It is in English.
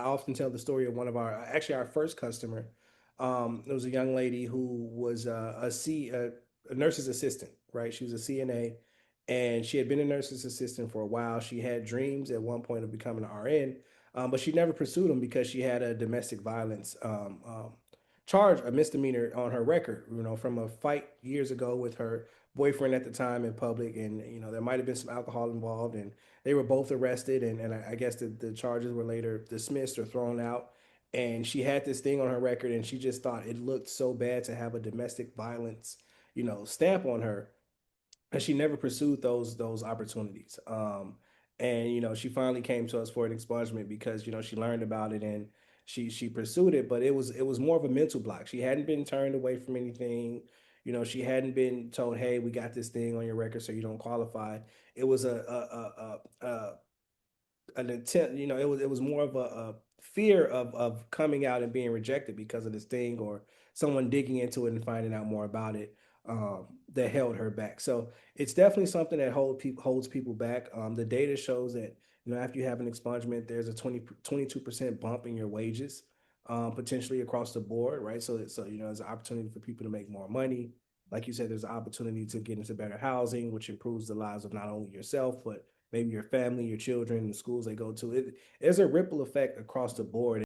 often tell the story of one of our first customer. It was a young lady who was a nurse's assistant, right? She was a CNA, and she had been a nurse's assistant for a while. She had dreams at one point of becoming an RN, but she never pursued them because she had a domestic violence charge, a misdemeanor on her record, from a fight years ago with her boyfriend at the time in public. And, there might have been some alcohol involved, and they were both arrested. And I guess the charges were later dismissed or thrown out. And she had this thing on her record, and she just thought it looked so bad to have a domestic violence, stamp on her, and she never pursued those opportunities. And she finally came to us for an expungement because she learned about it, and she pursued it. But it was more of a mental block. She hadn't been turned away from anything. She hadn't been told, "Hey, we got this thing on your record, so you don't qualify." It was an intent. It was more of a fear of coming out and being rejected because of this thing, or someone digging into it and finding out more about it, that held her back. So it's definitely something that holds people back. The data shows that after you have an expungement, there's a 22% bump in your wages, potentially across the board, right? So there's an opportunity for people to make more money. Like you said, there's an opportunity to get into better housing, which improves the lives of not only yourself but maybe your family, your children, the schools they go to. There's a ripple effect across the board.